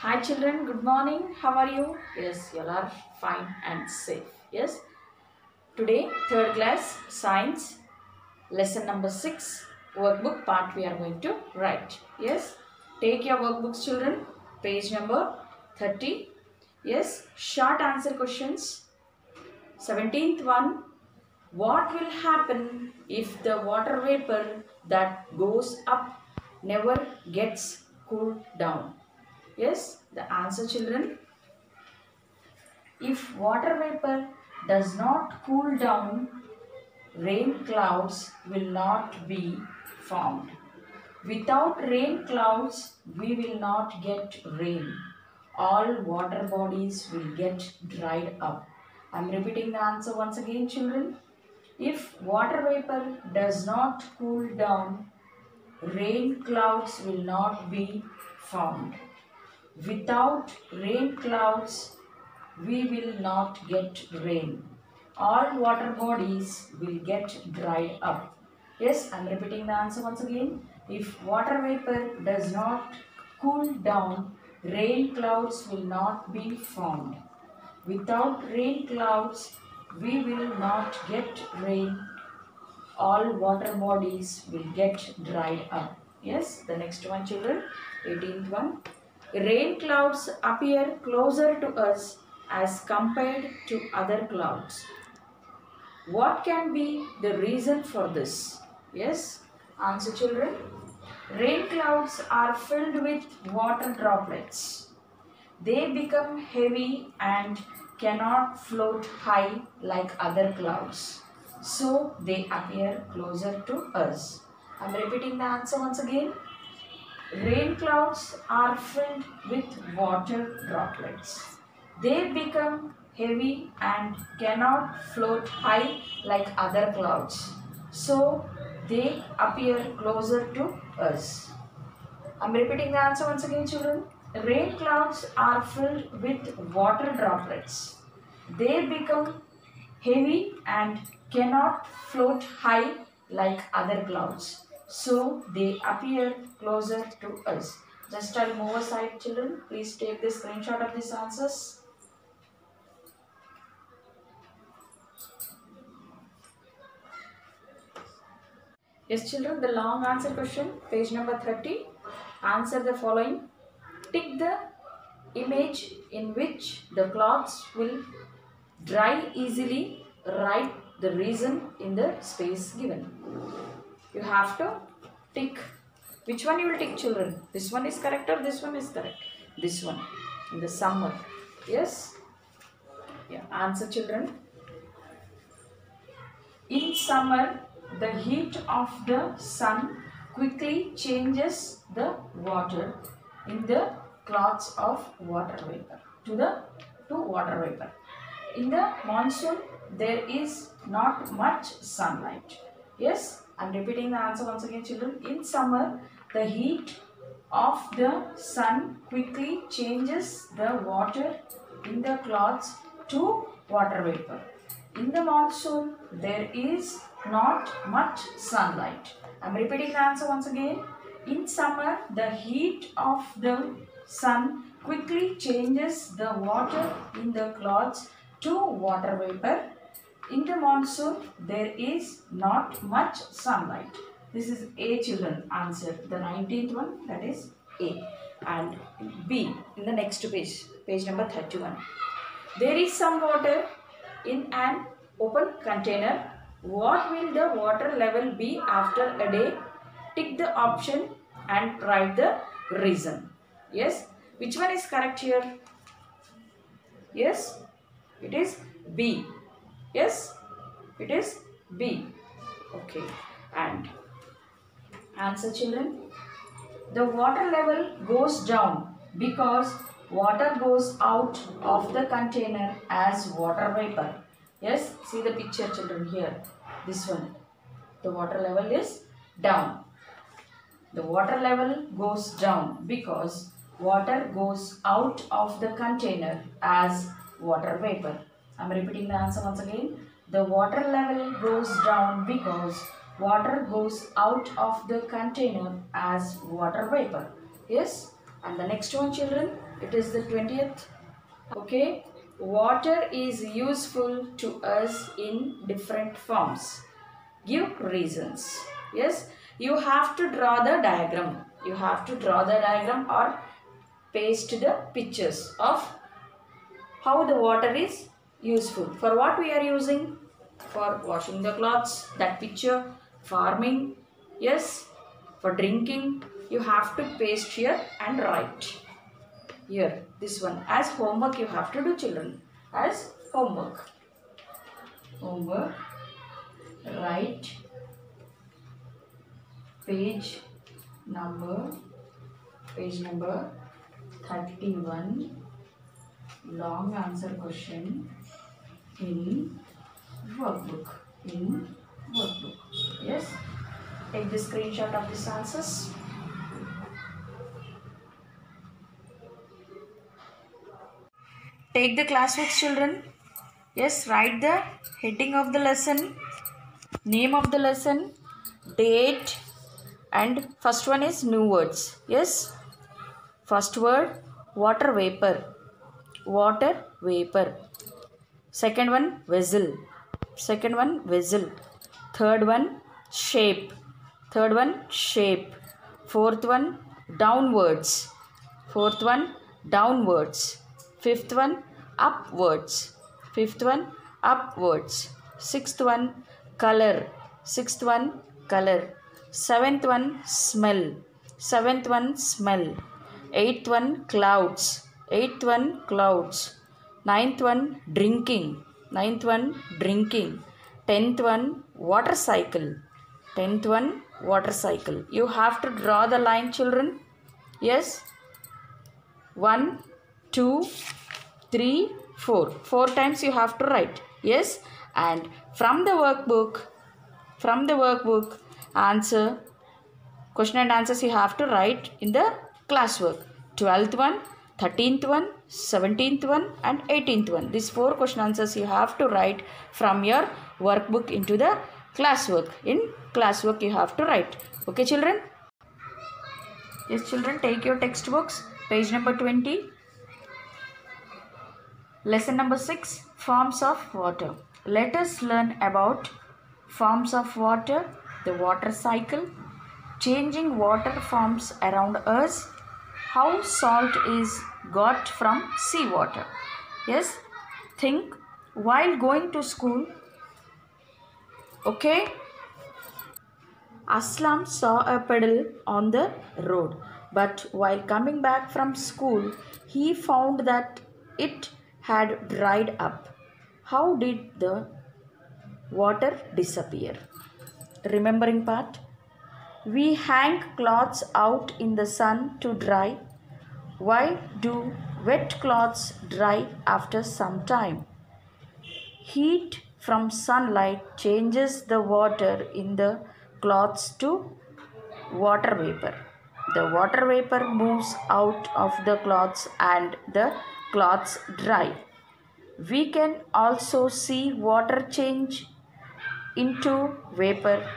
Hi children, good morning. How are you? Yes, you all are fine and safe. Yes. Today, third class science lesson number 6 workbook part we are going to write. Yes. Take your workbooks children. Page number 30. Yes. Short answer questions. 17th one. What will happen if the water vapor that goes up never gets cooled down? Yes, the answer children. If water vapor does not cool down, rain clouds will not be formed. Without rain clouds, we will not get rain. All water bodies will get dried up. I am repeating the answer once again, children. If water vapor does not cool down, rain clouds will not be formed. Without rain clouds, we will not get rain. All water bodies will get dried up. Yes, I am repeating the answer once again. If water vapor does not cool down, rain clouds will not be formed. Without rain clouds, we will not get rain. All water bodies will get dried up. Yes, the next one children, 18th one. Rain clouds appear closer to us as compared to other clouds. What can be the reason for this? Yes, answer children. Rain clouds are filled with water droplets. They become heavy and cannot float high like other clouds. So they appear closer to us. I am repeating the answer once again. Rain clouds are filled with water droplets. They become heavy and cannot float high like other clouds. So they appear closer to us. I am repeating the answer once again, children. Rain clouds are filled with water droplets. They become heavy and cannot float high like other clouds. So they appear closer to us. Just I'll move aside, children. Please take the screenshot of these answers. Yes, children, the long answer question, page number 30. Answer the following. Tick the image in which the cloths will dry easily. Write the reason in the space given. You have to tick. Which one you will tick, children? This one is correct or this one is correct? This one. In the summer. Yes? Yeah. Answer, children. In summer, the heat of the sun quickly changes the water in the clouds of water vapor to water vapor. In the monsoon, there is not much sunlight. Yes, I am repeating the answer once again, children. In summer, the heat of the sun quickly changes the water in the clouds to water vapor. In the monsoon, there is not much sunlight. I am repeating the answer once again. In summer, the heat of the sun quickly changes the water in the clouds to water vapor. In the monsoon, there is not much sunlight. This is A, children, answer. The 19th one, that is A. And B, in the next page, page number 31. There is some water in an open container. What will the water level be after a day? Tick the option and write the reason. Yes, which one is correct here? Yes, it is B. Yes, it is B. Okay, and answer, children. The water level goes down because water goes out of the container as water vapor. Yes, see the picture, children, here. This one. The water level is down. The water level goes down because water goes out of the container as water vapor. I am repeating the answer once again. The water level goes down because water goes out of the container as water vapor. Yes, And the next one, children, it is the 20th. Okay, water is useful to us in different forms. Give reasons. Yes, you have to draw the diagram. You have to draw the diagram or paste the pictures of how the water is useful. For what we are using? For washing the clothes, that picture, farming, yes, for drinking. You have to paste here and write. Here, this one. As homework you have to do, children. As homework. Homework. Write page number 31. Long answer question in workbook. Yes. Take the screenshot of these answers. Take the classwork, children. Yes, write the heading of the lesson, name of the lesson, date, and first one is new words. Yes. First word, water vapor. Water vapor. Second one, vessel. Second one, vessel. Third one, shape. Third one, shape. Fourth one, downwards. Fourth one, downwards. Fifth one, upwards. Fifth one, upwards. Sixth one, color. Sixth one, color. Seventh one, smell. Seventh one, smell. Eighth one, clouds. Eighth one, clouds. Ninth one, drinking. Ninth one, drinking. Tenth one, water cycle. Tenth one, water cycle. You have to draw the line, children. Yes. 1, 2, 3, 4. 4 times you have to write. Yes. And from the workbook, answer, question and answers you have to write in the classwork. 12th one, 13th one, 17th one and 18th one. These 4 question answers you have to write from your workbook into the classwork. In classwork you have to write. Okay, children? Yes, children, take your textbooks. Page number 20. Lesson number 6. Forms of water. Let us learn about forms of water, the water cycle, changing water forms around us, how salt is got from seawater. Yes, think while going to school. Okay. Aslam saw a puddle on the road, but while coming back from school, he found that it had dried up. How did the water disappear? Remembering part. We hang clothes out in the sun to dry. Why do wet clothes dry after some time? Heat from sunlight changes the water in the cloths to water vapor. The water vapor moves out of the cloths and the cloths dry. We can also see water change into vapor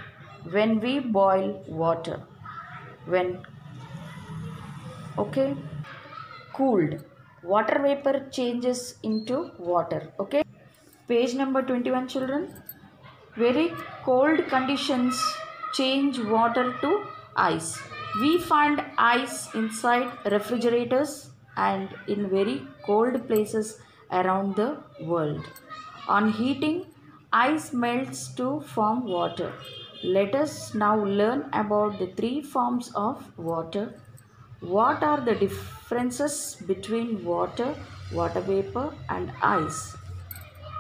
when we boil water. Okay, cooled, water vapor changes into water. Okay, page number 21, children. Very cold conditions change water to ice. We find ice inside refrigerators and in very cold places around the world. On heating, ice melts to form water. Let us now learn about the 3 forms of water. What are the differences between water, water vapor and ice?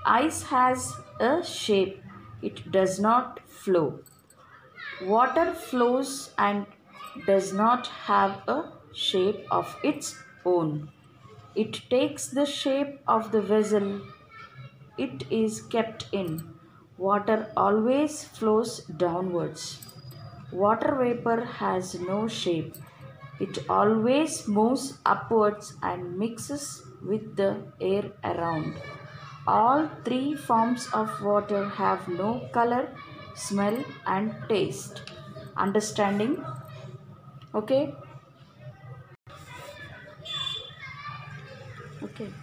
Ice has a shape. It does not flow. Water flows and does not have a shape of its own. It takes the shape of the vessel it is kept in. Water always flows downwards. Water vapor has no shape. It always moves upwards and mixes with the air around. All 3 forms of water have no color, smell and taste. Understanding? Okay. Okay.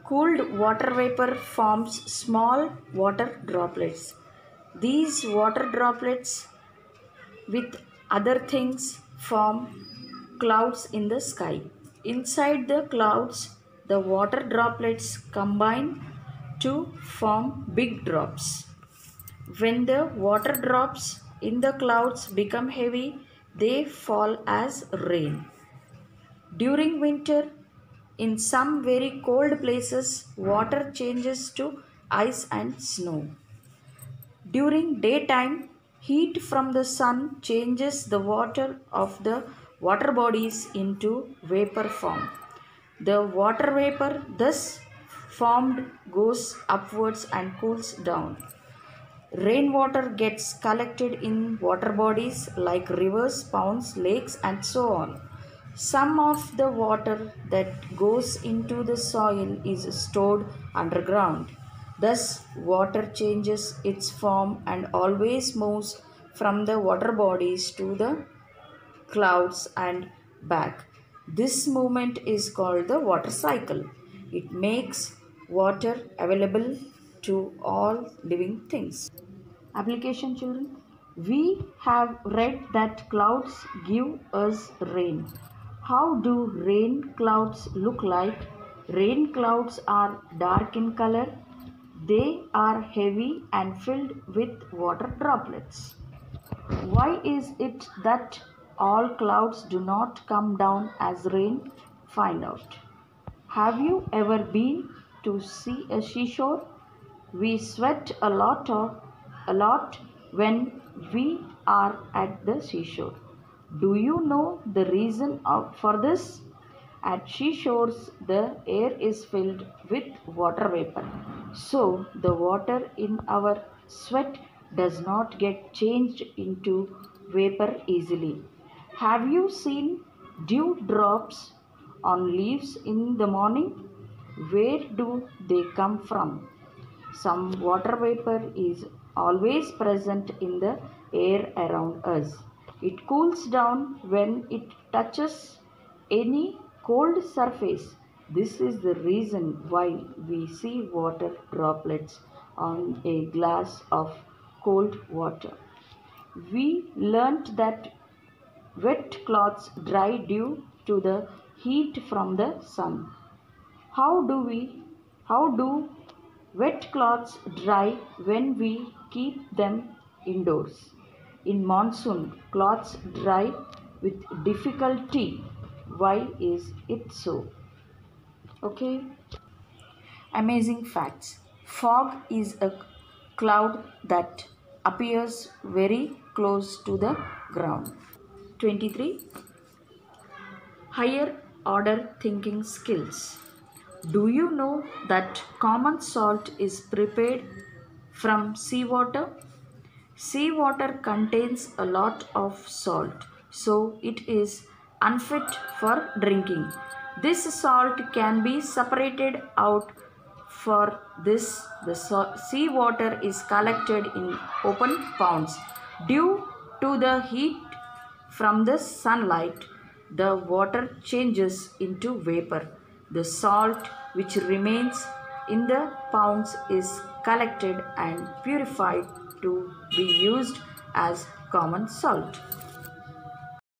Cooled water vapor forms small water droplets. These water droplets with other things form clouds in the sky. Inside the clouds, the water droplets combine to form big drops. When the water drops in the clouds become heavy, they fall as rain. During winter, in some very cold places, water changes to ice and snow. During daytime, heat from the sun changes the water of the water bodies into vapor form. The water vapor thus formed goes upwards and cools down. Rainwater gets collected in water bodies like rivers, ponds, lakes, and so on. Some of the water that goes into the soil is stored underground. Thus, water changes its form and always moves from the water bodies to the clouds and back. This movement is called the water cycle. It makes water available to all living things. Application, children. We have read that clouds give us rain. How do rain clouds look like? Rain clouds are dark in color. They are heavy and filled with water droplets. Why is it that all clouds do not come down as rain? Find out. Have you ever been to see a seashore? We sweat a lot when we are at the seashore. Do you know the reason for this? At seashores, the air is filled with water vapor. So, the water in our sweat does not get changed into vapor easily. Have you seen dew drops on leaves in the morning? Where do they come from? Some water vapor is always present in the air around us. It cools down when it touches any cold surface. This is the reason why we see water droplets on a glass of cold water. We learnt that wet cloths dry due to the heat from the sun. How do wet cloths dry when we keep them indoors? In monsoon, cloths dry with difficulty. Why is it so? Okay. Amazing facts. Fog is a cloud that appears very close to the ground. 23. Higher order thinking skills. Do you know that common salt is prepared from seawater? Seawater contains a lot of salt, so it is unfit for drinking. This salt can be separated out. For this, the seawater is collected in open ponds. Due to the heat from the sunlight, the water changes into vapor. The salt which remains in the ponds is collected and purified to be used as common salt.